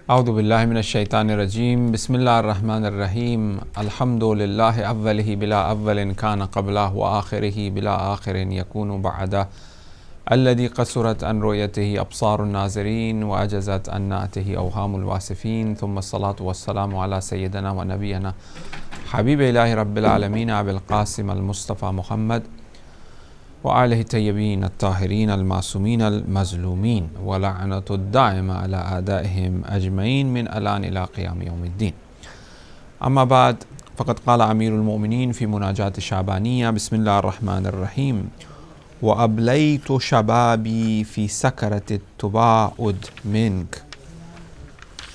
أعوذ بالله من الشيطان الرجيم بسم الله الرحمن الرحيم الحمد لله أوله بلا أول كان قبله وآخره بلا آخر يكون بعده الذي قصرت عن رؤيته أبصار الناظرين وأجزت عن نعته أوهام الواصفين ثم الصلاة والسلام على سيدنا ونبينا حبيب إله رب العالمين أبي القاسم المصطفى محمد وآله الطيبين الطاهرين المعصومين المظلومين ولعنة الدائمة على أعدائهم أجمعين من الآن إلى قيام يوم الدين. أما بعد، فقد قال أمير المؤمنين في مناجاة الشعبانية: بسم الله الرحمن الرحيم. وأبليت شبابي في سكرة التباعد منك.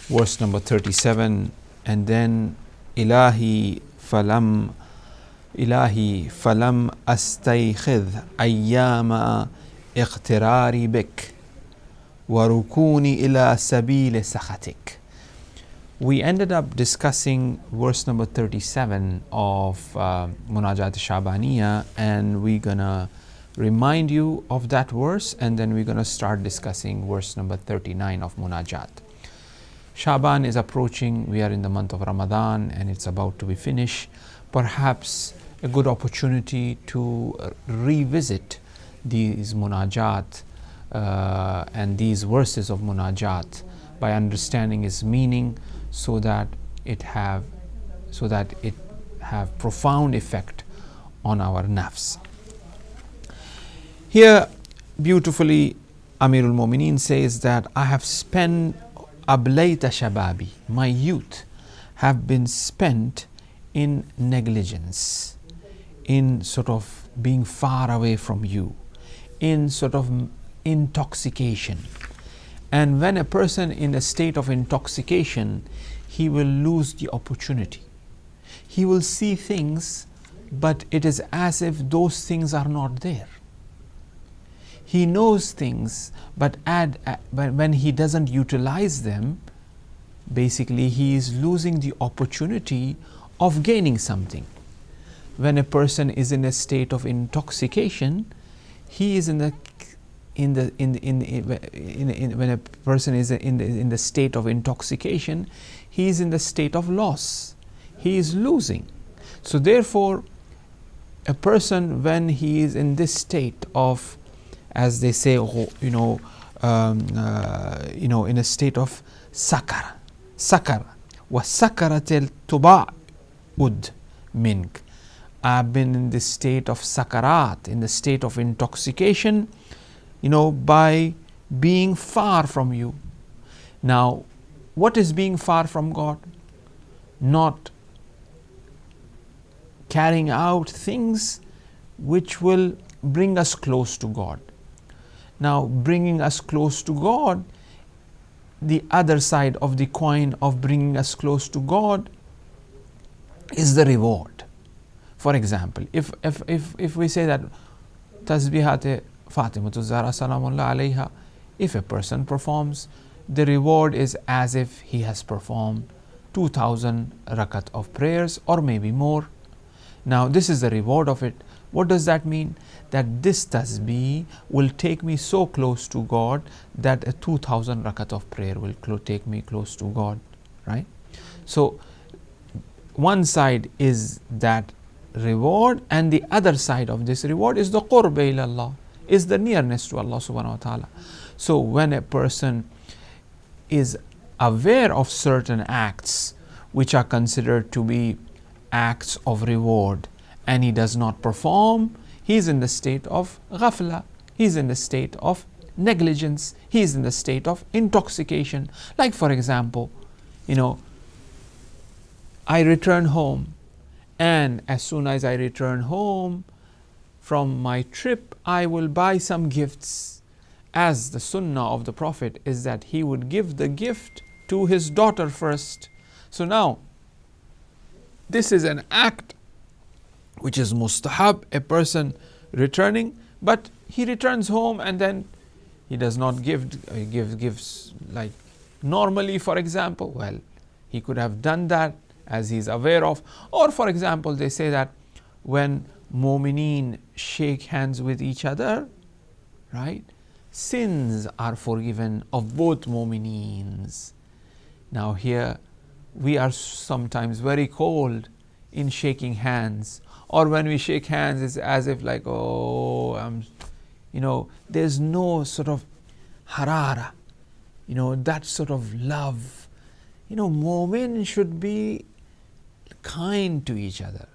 Verse number 37. And then إلهي فلم أستيخذ أيام اغتراري بك وركوني إلى سبيل سخطك. We ended up discussing verse number 37 of Munajat Shabaniya, and we're gonna remind you of that verse, and then we're gonna start discussing verse number 39 of Munajat. Shaban is approaching. We are in the month of Ramadan and it's about to be finished. Perhaps a good opportunity to revisit these munajat and these verses of munajat by understanding its meaning, so that it have profound effect on our nafs. Here beautifully Amirul Mu'mineen says that I have spent ablayta shababi, my youth have been spent in negligence, in sort of being far away from you, in sort of intoxication. And when a person in a state of intoxication, he will lose the opportunity. He will see things, but it is as if those things are not there. He knows things, but when he doesn't utilize them, basically he is losing the opportunity of gaining something. When a person is in a state of intoxication, he is when a person is in the state of intoxication, he is in the state of loss. He is losing. So therefore, a person, when he is in this state of, as they say, in a state of sakar, wa sakaratil tuba'ud mink. I've been in this state of sakarat, in the state of intoxication, by being far from you. Now, what is being far from God? Not carrying out things which will bring us close to God. Now, bringing us close to God, the other side of the coin of bringing us close to God is the reward. For example, if we say that Tasbihat Fatimatu Zahra Salamullah Alayha, if a person performs, the reward is as if he has performed 2000 rakat of prayers or maybe more. Now this is the reward of it. What does that mean? That this tasbih will take me so close to God that a 2000 rakat of prayer will take me close to God, right? So one side is that reward, and the other side of this reward is the qurb ila Allah, is the nearness to Allah subhanahu wa ta'ala. So when a person is aware of certain acts which are considered to be acts of reward, and he does not perform, he is in the state of ghafla, he is in the state of negligence, he is in the state of intoxication. Like for example, I return home, and as soon as I return home from my trip, I will buy some gifts. As the sunnah of the Prophet is that he would give the gift to his daughter first. So now, this is an act which is mustahab, a person returning, but he returns home and then he does not gives like normally, for example. Well, he could have done that as he is aware of. Or for example, they say that when mu'mineen shake hands with each other, right, sins are forgiven of both mu'mineens. Now here we are sometimes very cold in shaking hands, or when we shake hands it's as if like, oh, there's no sort of harara, that sort of love. Mu'min should be kind to each other.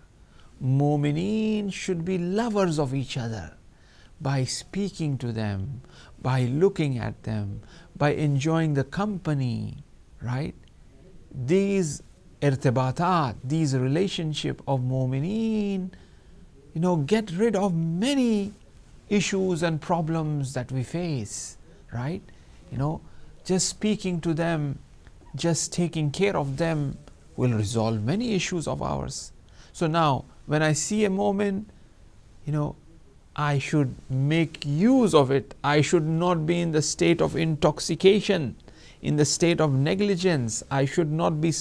Mu'mineen should be lovers of each other by speaking to them, by looking at them, by enjoying the company, right? These irtibatat, these relationship of mu'mineen, get rid of many issues and problems that we face, right? Just speaking to them, just taking care of them will resolve many issues of ours. So now, when I see a moment, I should make use of it. I should not be in the state of intoxication, in the state of negligence. I should not be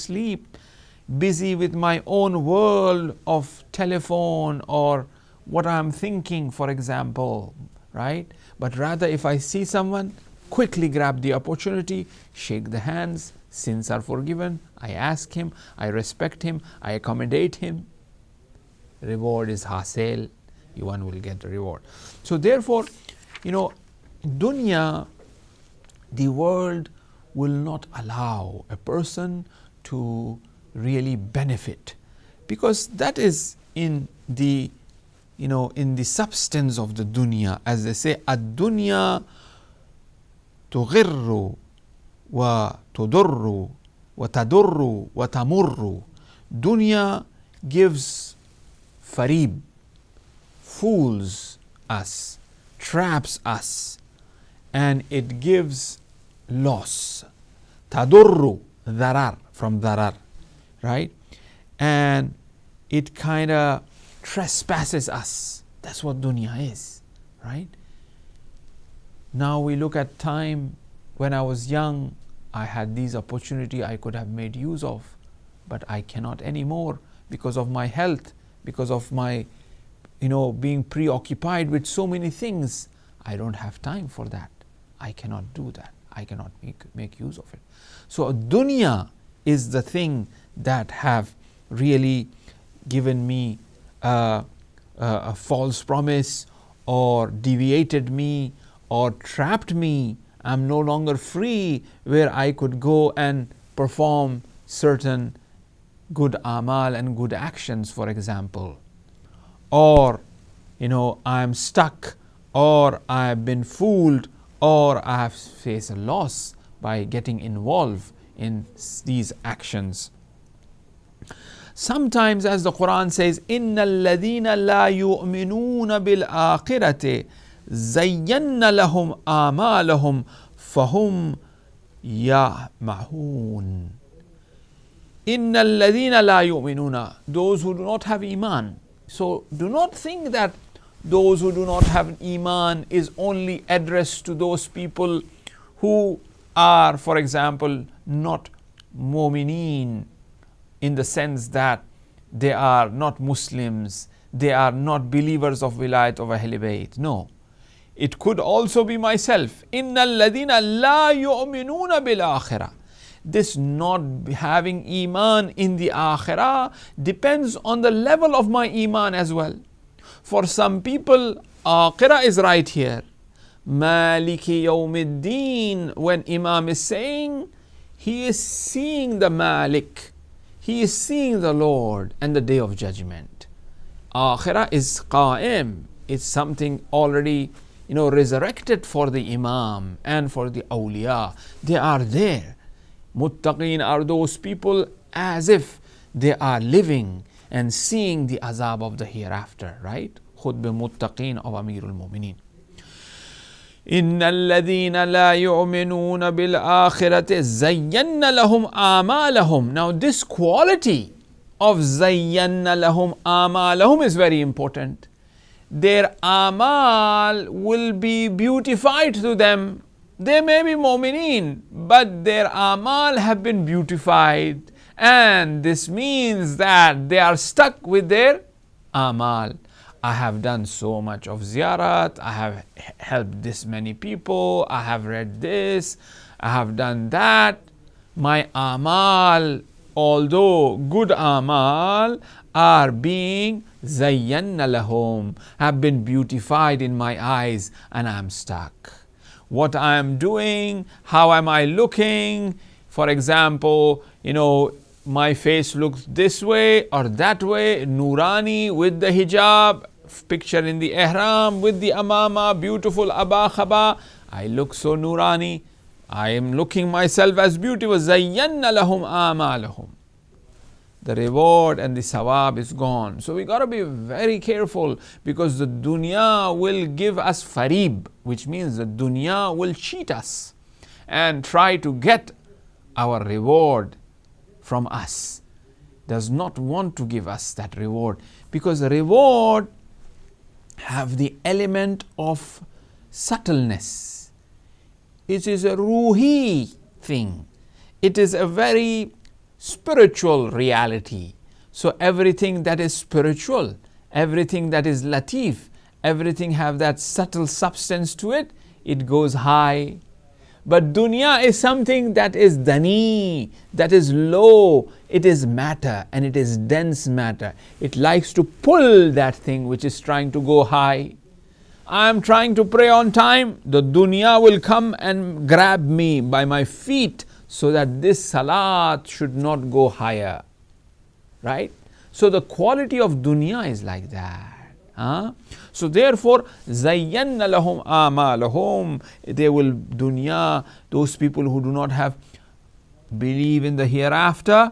busy with my own world of telephone or what I'm thinking, for example, right? But rather, if I see someone, quickly grab the opportunity, shake the hands, sins are forgiven, I ask him, I respect him, I accommodate him. Reward is hasil, one will get the reward. So therefore, dunya, the world will not allow a person to really benefit, because that is in the substance of the dunya. As they say, ad-dunya tughirru wa tudurru wa tadurru wa tamurru. Dunya gives farib, fools us, traps us, and it gives loss. Tadurru, darar, from darar, right? And it kind of trespasses us. That's what dunya is, right? Now we look at time. When I was young, I had these opportunity I could have made use of, but I cannot anymore because of my health, because of my being preoccupied with so many things. I don't have time for that. I cannot do that. I cannot make use of it. So dunya is the thing that have really given me a false promise, or deviated me, or trapped me. I'm no longer free where I could go and perform certain good amal and good actions, for example. Or, I'm stuck, or I've been fooled, or I have faced a loss by getting involved in these actions. Sometimes, as the Quran says, إِنَّ الَّذِينَ لَا يُؤْمِنُونَ بِالْآخِرَةِ زَيَّنَّ لَهُمْ آمَالَهُمْ فَهُمْ يَعْمَهُونَ. إِنَّ الَّذِينَ لَا يُؤْمِنُونَ, those who do not have iman. So do not think that those who do not have iman is only addressed to those people who are, for example, not mu'mineen, in the sense that they are not Muslims, they are not believers of wilayat of Ahl Bayt. No. It could also be myself. إِنَّ الَّذِينَ لَا يُؤْمِنُونَ بِالْآخِرَةِ. This not having iman in the akhirah depends on the level of my iman as well. For some people, akhirah is right here. Maliki yawmiddin, when Imam is saying, he is seeing the Malik, he is seeing the Lord and the day of judgment. Akhirah is qa'im, it's something already resurrected for the Imam and for the awliya. They are there. Muttaqeen are those people as if they are living and seeing the azab of the hereafter, right? Khud bi muttaqeen of Amirul Mu'mineen. إِنَّ الَّذِينَ لَا يُؤْمِنُونَ بِالْآخِرَةِ زَيَّنَّ لَهُمْ آمَالَهُمْ. Now this quality of زَيَّنَّ لَهُمْ آمَالَهُمْ is very important. Their amal will be beautified to them. They may be mu'mineen, but their amal have been beautified, and this means that they are stuck with their amal. I have done so much of ziyarat, I have helped this many people, I have read this, I have done that, My amal, although good amal, are being zayyanna lahum, have been beautified in my eyes, and I am stuck. What I am doing, how am I looking? For example, my face looks this way or that way, Nurani with the hijab, picture in the ihram with the amama, beautiful aba khaba. I look so Nurani. I am looking myself as beautiful. Zayyanna lahum amalahum. The reward and the sawab is gone. So we got to be very careful, because the dunya will give us farib, which means the dunya will cheat us and try to get our reward from us. Does not want to give us that reward, because the reward have the element of subtleness. It is a ruhi thing. It is a very spiritual reality. So everything that is spiritual, everything that is latif, everything have that subtle substance to it, it goes high. But dunya is something that is dani, that is low. It is matter, and it is dense matter. It likes to pull that thing which is trying to go high. I am trying to pray on time, the dunya will come and grab me by my feet, so that this salat should not go higher. Right? So the quality of dunya is like that. So therefore, zayyanna lahum amalahum, they will dunya, those people who do not have believe in the hereafter,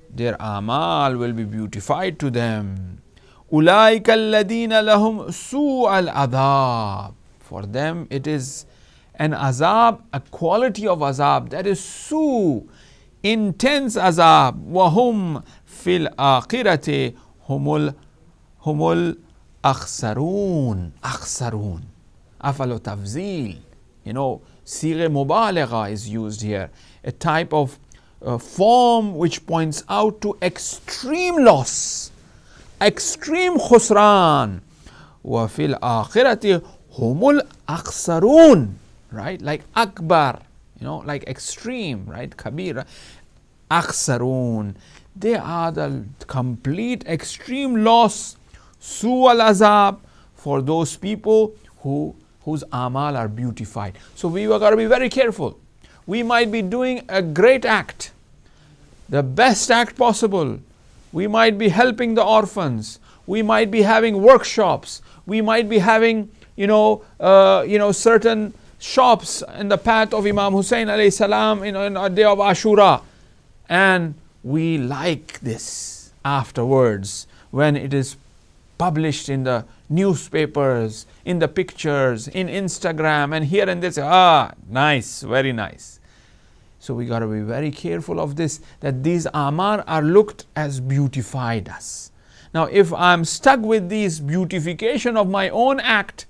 their amal will be beautified to them. Ulaika alladina lahum su'al adhab. For them it is an azab, a quality of azab that is intense azab. Wahum fil akhirati humul akhsarun. Akhsarun. Afalo tafzil. Sighe mubaligha is used here. A type of form which points out to extreme loss, extreme khusran. Wa fil akhirati humul akhsarun. Right? Like akbar, like extreme, right? Kabira. Akhsarun. They are the complete extreme loss, su'al azab, for those people whose amal are beautified. So we got to be very careful. We might be doing a great act, the best act possible. We might be helping the orphans. We might be having workshops. We might be having, certain shops in the path of Imam Hussein alayhi salam in a day of Ashura. And we like this afterwards when it is published in the newspapers, in the pictures, in Instagram, and here and there. Nice, very nice. So we got to be very careful of this, that these amal are looked as beautified us. Now if I'm stuck with these beautification of my own act,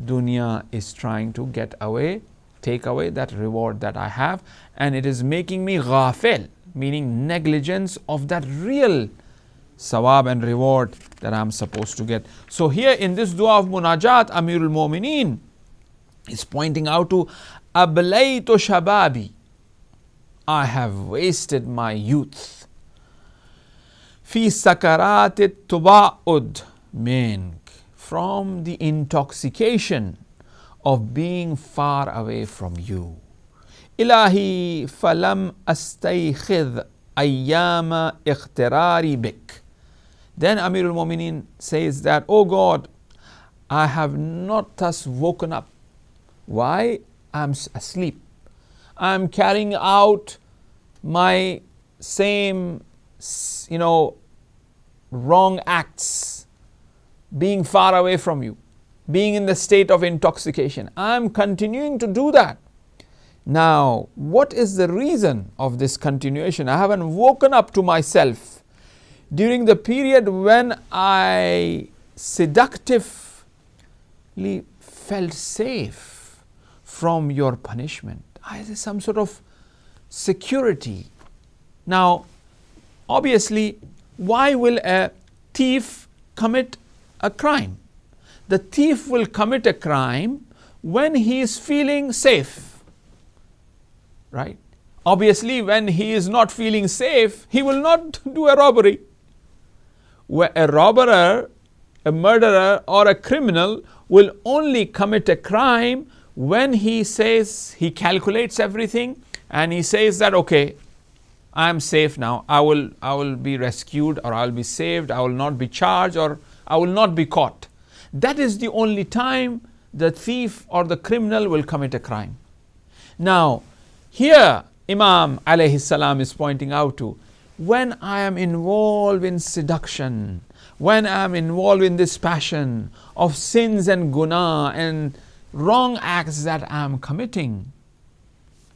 dunya is trying to take away that reward that I have, and it is making me ghafil, meaning negligence of that real sawab and reward that I'm supposed to get. So here in this dua of munajat, Amirul Mu'mineen is pointing out to ablaytu shababi, I have wasted my youth, fi sakarat tuba'ud min, from the intoxication of being far away from you. Ilahi falam astaykhidh ayyama ikhtirari bik. Then Amirul Mu'mineen says that, oh God, I have not thus woken up. Why? I'm asleep. I'm carrying out my same, wrong acts, being far away from you, being in the state of intoxication. I'm continuing to do that. Now, what is the reason of this continuation? I haven't woken up to myself during the period when I seductively felt safe from your punishment. I had some sort of security. Now, obviously, why will a thief commit a crime? The thief will commit a crime when he is feeling safe, right? Obviously, when he is not feeling safe, he will not do a robbery. Where a robber, a murderer, or a criminal will only commit a crime when he says, he calculates everything and he says that, okay, I am safe now. I will be rescued, or I will be saved. I will not be charged, or I will not be caught. That is the only time the thief or the criminal will commit a crime. Now, here Imam alayhi salam is pointing out to, when I am involved in seduction, when I am involved in this passion of sins and guna and wrong acts that I am committing,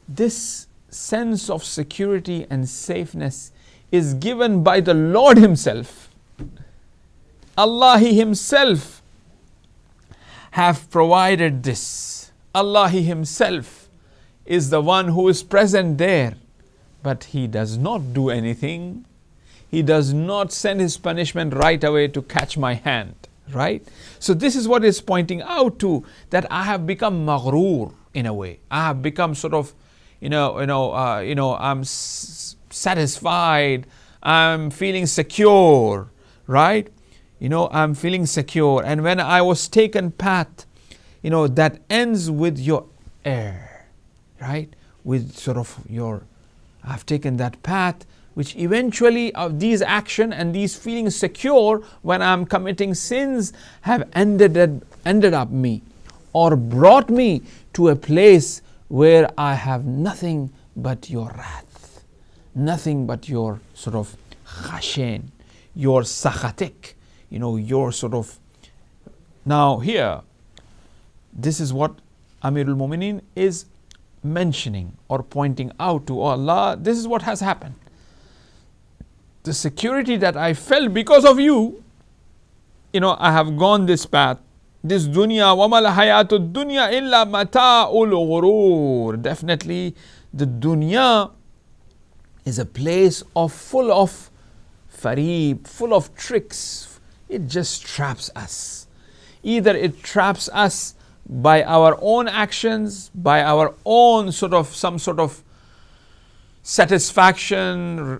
this sense of security and safeness is given by the Lord Himself. Allah He Himself have provided this. Allah He Himself is the one who is present there, but He does not do anything. He does not send His punishment right away to catch my hand, right? So this is what is pointing out to, that I have become maghrur in a way. I have become sort of, I'm satisfied. I'm feeling secure, right? I'm feeling secure. And when I was taken path, that ends with your air, right? With sort of I've taken that path, which eventually of these action and these feelings secure when I'm committing sins have ended up me, or brought me to a place where I have nothing but your wrath, nothing but your sort of khashin, your sakhatik, your sort of. Now here, this is what Amirul Mu'minin is mentioning or pointing out to Allah. This is what has happened. The security that I felt because of you, I have gone this path. This dunya, وَمَا الْحَيَاةُ الدُّنْيَا إِلَّا مَتَاعُ الْغُرُورِ. Definitely the dunya is a place full of fareeb, full of tricks. It just traps us. Either it traps us by our own actions, by our own some sort of satisfaction,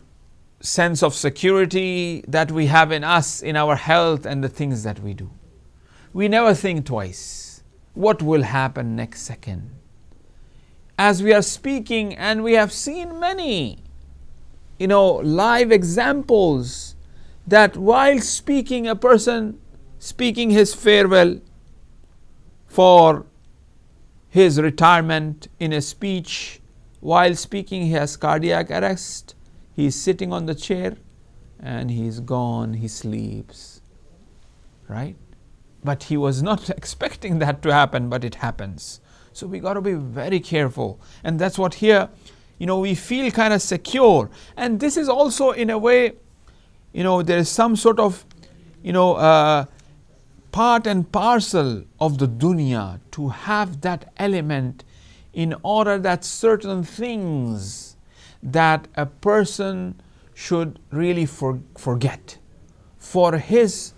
sense of security that we have in us, in our health and the things that we do. We never think twice. What will happen next second? As we are speaking, and we have seen many, live examples that while speaking, a person speaking his farewell for his retirement in a speech, while speaking he has cardiac arrest, he is sitting on the chair and he is gone, he sleeps, right? But he was not expecting that to happen, but it happens. So we got to be very careful. And that's what here, we feel kind of secure. And this is also in a way, there is some sort of, part and parcel of the dunya to have that element, in order that certain things that a person should really forget for his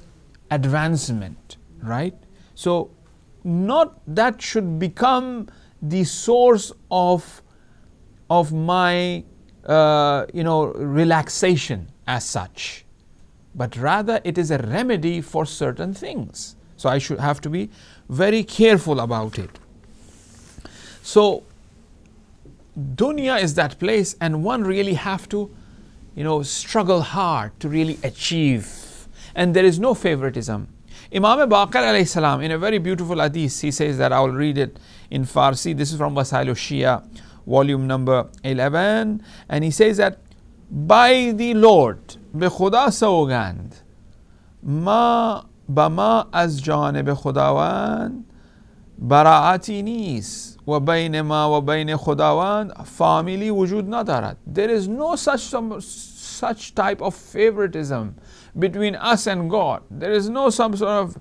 advancement, right? So not that should become the source of my relaxation as such, but rather it is a remedy for certain things. So I should have to be very careful about it. So dunya is that place, and one really have to struggle hard to really achieve, and there is no favoritism. Imam Baqir alayhi salam, in a very beautiful hadith, he says that I will read it in Farsi. This is from Wasail Shia, volume number 11, and he says that, by the Lord, be Khuda saugand, ma bama az janib Khudawand baraati nis, wa bain ma wa bain Khudawand family wujud nadarat. There is no such type of favoritism between us and God. There is no some sort of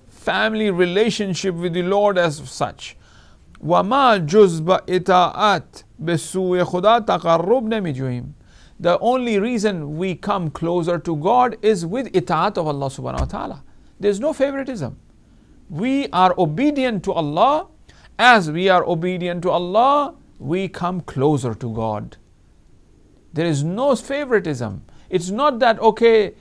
family relationship with the Lord as such. وَمَا جُزْبَ إِتَاءَتْ بِسُوءِ خُدَا تَقَرُّبْ نَمِجُهِمْ. The only reason we come closer to God is with itaat of Allah subhanahu wa ta'ala. There is no favoritism. We are obedient to Allah. As we are obedient to Allah, we come closer to God. There is no favoritism. It's not that, okay,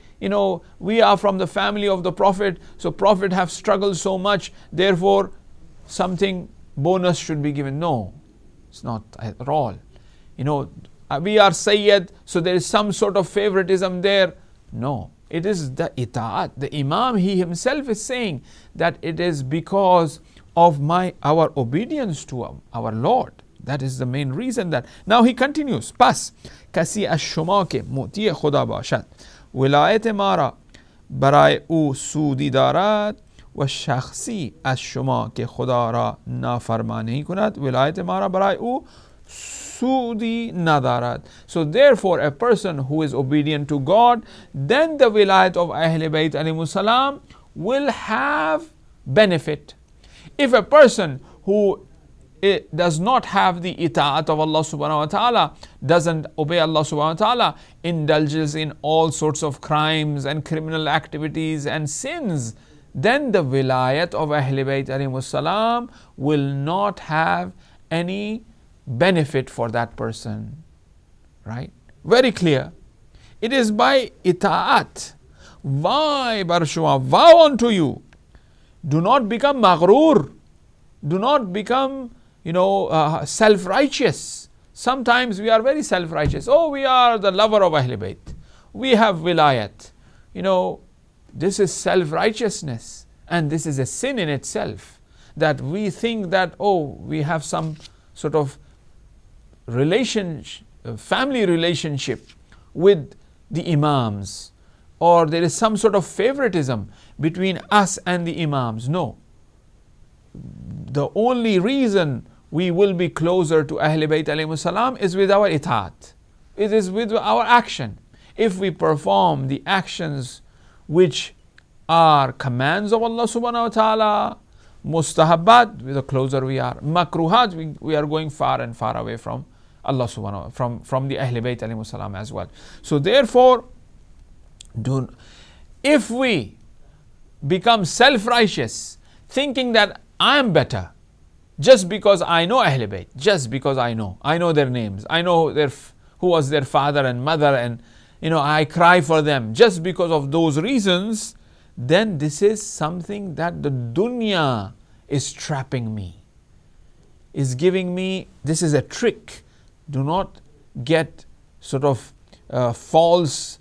we are from the family of the Prophet, so Prophet have struggled so much, therefore something bonus should be given. No, it's not at all. We are Sayyid, so there is some sort of favoritism there. No, it is the ita'at. The Imam, he himself is saying that it is because of our obedience to our Lord. That is the main reason that. Now he continues. Pas kasi ash-shuma ke muti khuda bashad. Wilayat mara baraye o sudi darat wa shakhsi ash-shuma ke khuda ra nafarma nahi kunad. Wilayat mara baraye o sudi nadarat. So therefore a person who is obedient to God, then the wilayat of Ahl Bayt alayhimus salam will have benefit. If a person who does not have the ita'at of Allah subhanahu wa ta'ala, doesn't obey Allah subhanahu wa ta'ala, indulges in all sorts of crimes and criminal activities and sins, then the wilayat of Ahl Bayt alayhimus salam will not have any benefit for that person. Right? Very clear. It is by ita'at. Why, Barshua? Vow unto you. Do not become maghrur. Do not become, self-righteous. Sometimes we are very self-righteous. Oh, we are the lover of Ahl Bayt. We have wilayat. This is self-righteousness. And this is a sin in itself. That we think that, we have some sort of family relationship with the Imams. Or there is some sort of favoritism between us and the Imams. No. The only reason we will be closer to Ahl Bayt alayhimus salam is with our itaat. It is with our action. If we perform the actions which are commands of Allah subhanahu wa ta'ala, mustahabbat, the closer we are. Makruhat, we are going far and far away from Allah subhanahu wa ta'ala, from the Ahl Bayt alayhimus salam as well. So therefore, if we become self-righteous, thinking that I am better, just because I know Ahl Bayt, just because I know their names, I know who was their father and mother, and I cry for them, just because of those reasons, then this is something that the dunya is trapping me, is giving me, this is a trick. Do not get sort of false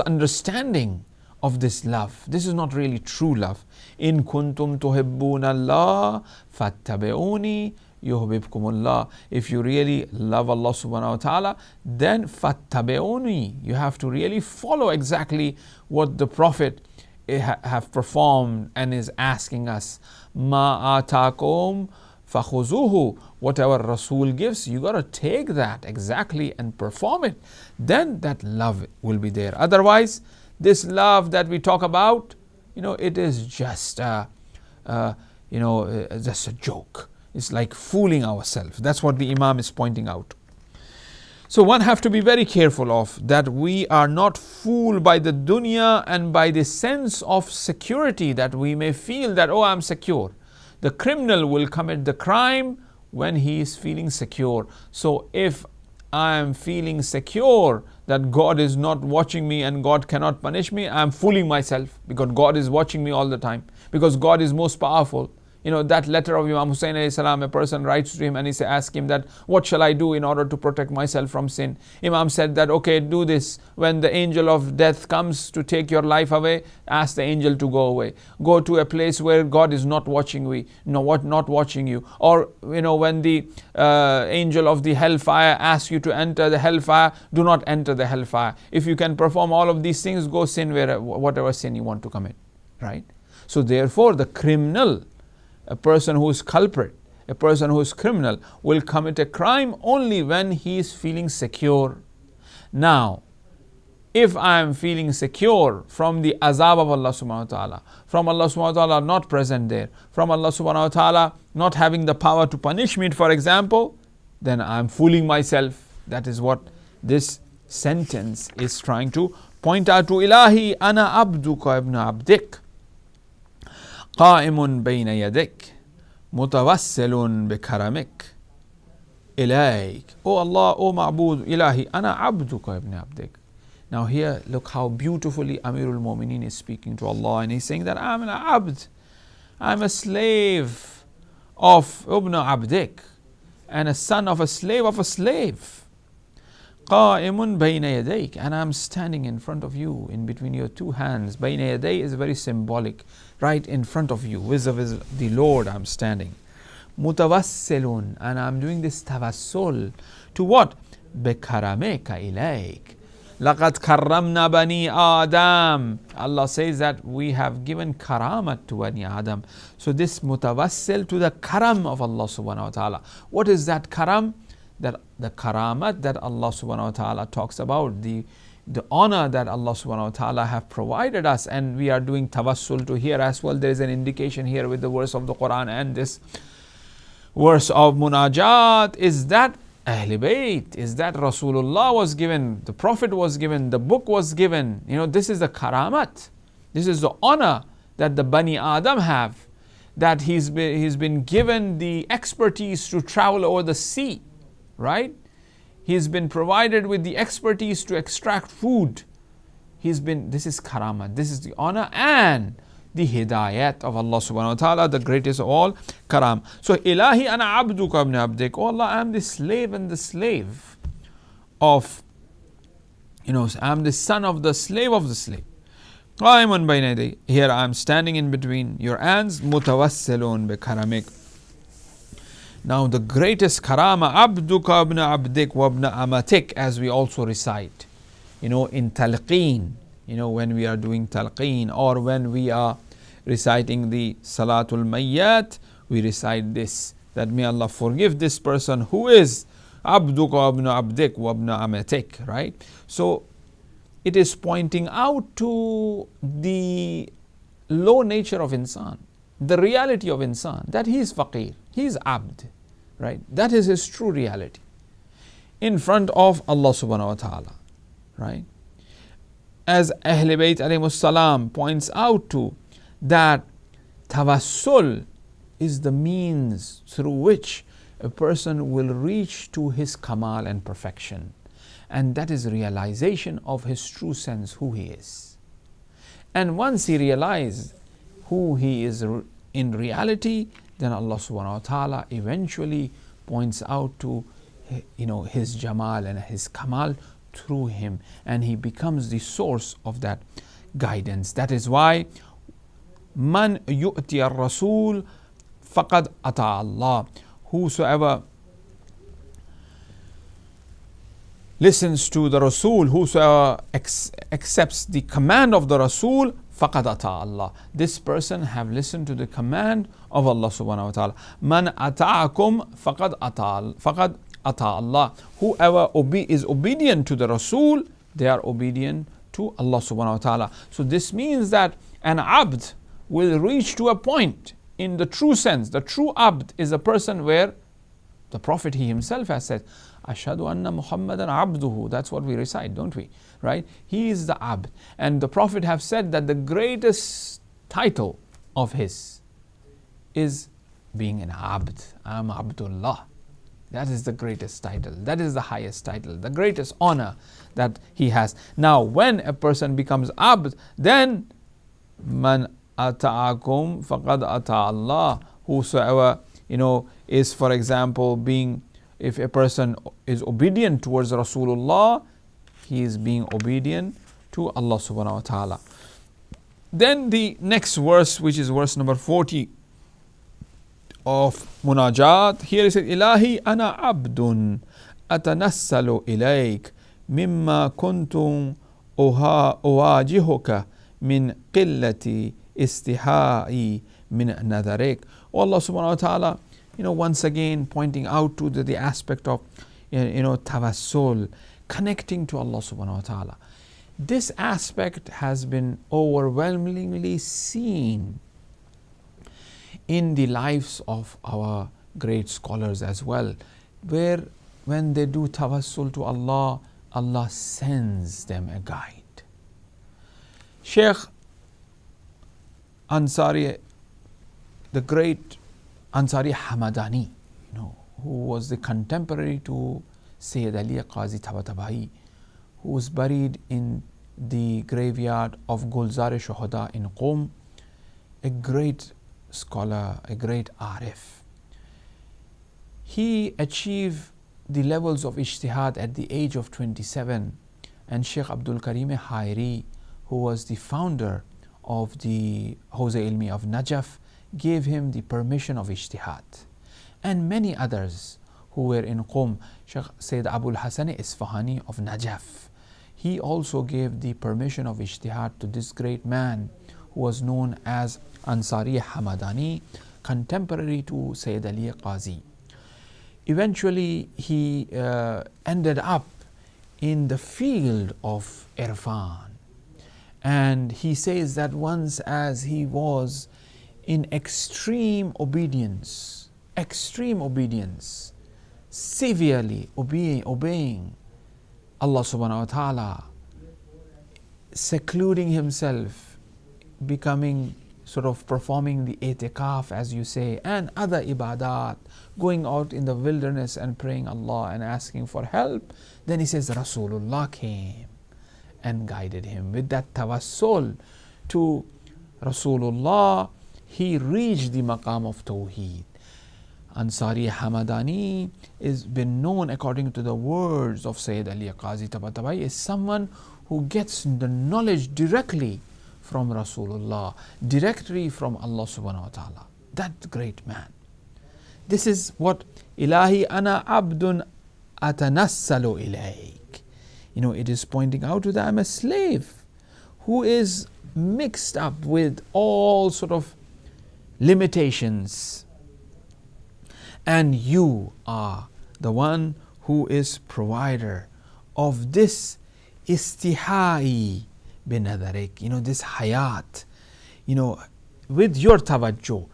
understanding of this love. This is not really true love. In kuntum tuhibbuna Allah fattabi'uni yuhibbukumullah. If you really love Allah subhanahu wa ta'ala, then fattabi'uni. You have to really follow exactly what the Prophet have performed and is asking us. Ma atakum fakhuzuhu. Whatever Rasul gives, you got to take that exactly and perform it. Then that love will be there. Otherwise, this love that we talk about, it is just just a joke. It's like fooling ourselves. That's what the Imam is pointing out. So one have to be very careful of that we are not fooled by the dunya and by the sense of security that we may feel that, I'm secure. The criminal will commit the crime when he is feeling secure. So if I am feeling secure that God is not watching me and God cannot punish me, I am fooling myself, because God is watching me all the time, because God is most powerful. That letter of Imam Hussein alayhi salam, a person writes to him and he asks him that, what shall I do in order to protect myself from sin? Imam said that, okay, do this. When the angel of death comes to take your life away, ask the angel to go away. Go to a place where God is not watching not watching you. Or, when the angel of the hellfire asks you to enter the hellfire, do not enter the hellfire. If you can perform all of these things, go sin whatever sin you want to commit. Right? So therefore, the criminal, a person who is culprit, a person who is criminal, will commit a crime only when he is feeling secure. Now, if I am feeling secure from the azab of Allah subhanahu wa ta'ala, from Allah subhanahu wa ta'ala not present there, from Allah subhanahu wa ta'ala not having the power to punish me, for example, then I am fooling myself. That is what this sentence is trying to point out to. Ilahi ana abduka ibn abdik, قائم بين يديك متوسل بكرمك إليك. Oh Allah, oh Ma'bud, Ilahi, Ana abduka ibn abdik. Now here, look how beautifully Amirul Mu'mineen is speaking to Allah, and he's saying that I'm an abd, I'm a slave of ibn abdik, and a son of a slave of a slave. قائم بين يديك, and I'm standing in front of you, in between your two hands. بين يدي is very symbolic, right in front of you, vis-a-vis the Lord I'm standing. متوسل, and I'm doing this tawassul to what? بكرمك إليك. لقد كرمنا بني آدم. Allah says that we have given karamat to Bani Adam. So this mutawassil to the karam of Allah subhanahu wa ta'ala. What is that karam? That the karamat that Allah subhanahu wa ta'ala talks about, the honor that Allah subhanahu wa ta'ala have provided us, and we are doing tawassul to here as well. There is an indication here with the verse of the Quran and this verse of munajat, is that Ahlul Bayt, is that Rasulullah was given, the Prophet was given, the book was given. This is the karamat. This is the honor that the Bani Adam have, that he's been given the expertise to travel over the sea, right? He's been provided with the expertise to extract food. This is karamat, this is the honor and the hidayat of Allah subhanahu wa ta'ala, the greatest of all karam. So, Ilahi ana abduka ibn abdik. Oh Allah, I am the slave and the slave of, I am the son of the slave of the slave. Qaimun bayna yaday. Here I am standing in between your hands. Mutawassilun bi karamik. Now the greatest karama, abduka ibn abdik wa ibn amatik, as we also recite, in talqeen. When we are doing talqeen, or when we are reciting the Salatul Mayyat, we recite this, that may Allah forgive this person who is abduka ibn abdik wa ibn amatik, right? So it is pointing out to the low nature of insan, the reality of insan, that he is faqir, he is abd, right? That is his true reality in front of Allah subhanahu wa ta'ala, right? As Ahlul Bayt alayhimus salam points out to, that tawassul is the means through which a person will reach to his kamal and perfection, and that is realization of his true sense, who he is. And once he realizes who he is in reality, then Allah subhanahu wa ta'ala eventually points out to his jamal and his kamal through him, and he becomes the source of that guidance. That is why man yu'ti ar-rasul faqad ata Allah. Whosoever listens to the Rasul, whosoever accepts the command of the Rasul, faqad ata Allah. This person have listened to the command of Allah subhanahu wa ta'ala. Man ata'akum faqad ata Allah. Whoever is obedient to the Rasul, they are obedient to Allah subhanahu wa ta'ala. So this means that an abd will reach to a point in the true sense. The true abd is a person where the Prophet he himself has said, Ashhadu anna Muhammadan abduhu. That's what we recite, don't we? Right? He is the abd. And the Prophet have said that the greatest title of his is being an abd. I'm Abdullah. That is the greatest title. That is the highest title, the greatest honor that he has. Now, when a person becomes abd, then man ata'akum faqad ata Allah. Whosoever, is, for example, if a person is obedient towards Rasulullah, he is being obedient to Allah subhanahu wa ta'ala. Then the next verse, which is verse number 40 of Munajat, here it says, Ilahi ana abdun atanassalu ilayk mimma kuntum uwajihuka min qillati istihai min nadarik. Allah subhanahu wa ta'ala, once again pointing out to the aspect of tawassul, connecting to Allah subhanahu wa ta'ala. This aspect has been overwhelmingly seen in the lives of our great scholars as well, where when they do tawassul to Allah, Allah sends them a guide. Sheikh Ansari, the great Ansari Hamadani, who was the contemporary to Sayyid Ali Qazi Tabatabai, who was buried in the graveyard of Gulzar Shuhada in Qom, a great scholar, a great arif. He achieved the levels of ijtihad at the age of 27, and Sheikh Abdul Karim Hairi, who was the founder of the Hawza Ilmi of Najaf, gave him the permission of ijtihad. And many others who were in Qom, Sheikh Sayyid Abul Hasan Isfahani of Najaf, he also gave the permission of ijtihad to this great man who was known as Ansari Hamadani, contemporary to Sayyid Ali Qazi. Eventually he ended up in the field of Irfan, and he says that once, as he was in extreme obedience, severely obeying Allah subhanahu wa ta'ala, secluding himself, becoming sort of performing the itikaf, as you say, and other ibadat, going out in the wilderness and praying Allah and asking for help. Then he says Rasulullah came and guided him. With that tawassul to Rasulullah, he reached the maqam of Tawheed. Ansari Hamadani is been known, according to the words of Sayyid Ali Qazi Tabatabai, is someone who gets the knowledge directly from Rasulullah, directly from Allah subhanahu wa ta'ala. That great man. This is what Ilahi ana abdun atanassalu ilayk. It is pointing out to that I'm a slave who is mixed up with all sort of limitations, and you are the one who is provider of this istihai binadarik, this hayat, with your tawajjuh.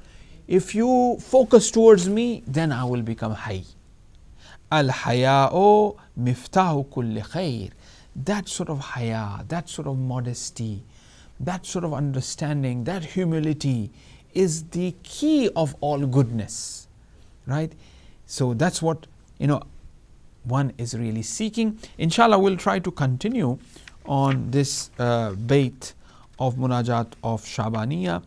If you focus towards me, then I will become hay. Al-haya'u miftahu kulli khair. That sort of haya, that sort of modesty, that sort of understanding, that humility is the key of all goodness, right? So that's what one is really seeking. Inshallah, we'll try to continue on this bait of Munajat of Shabaniya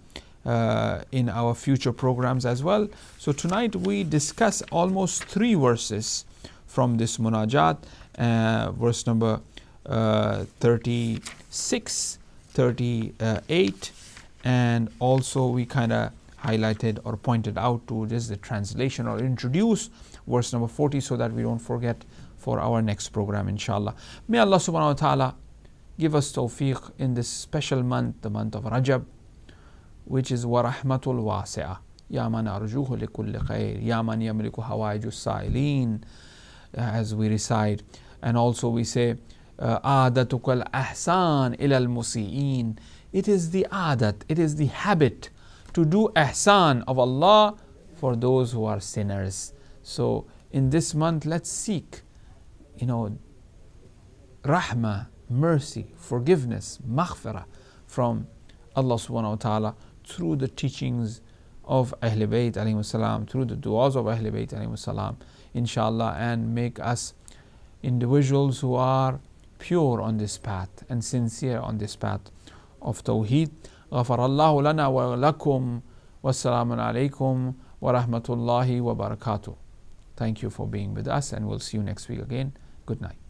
in our future programs as well. So tonight we discuss almost 3 verses from this Munajat, verse number 36, 38, and also we kind of highlighted or pointed out to just the translation or introduce verse number 40, so that we don't forget for our next program, inshallah. May Allah subhanahu wa ta'ala give us tawfiq in this special month, the month of Rajab, which is wa rahmatul wasi'ah, ya man arjuhu li kulli khair, ya man yamliku hawaijus sa'ilin, as we recite. And also we say adatukal ahsan ilal musi'in. It is the adat, it is the habit to do ihsan of Allah for those who are sinners. So in this month, let's seek rahmah, mercy, forgiveness, maghfirah from Allah subhanahu wa ta'ala through the teachings of Ahl Bayt alayhi salam, through the du'as of Ahl Bayt alayhi salam, inshallah, and make us individuals who are pure on this path and sincere on this path of Tawheed. غفر الله لنا ولكم والسلام عليكم ورحمة الله وبركاته. Thank you for being with us, and we'll see you next week again. Good night.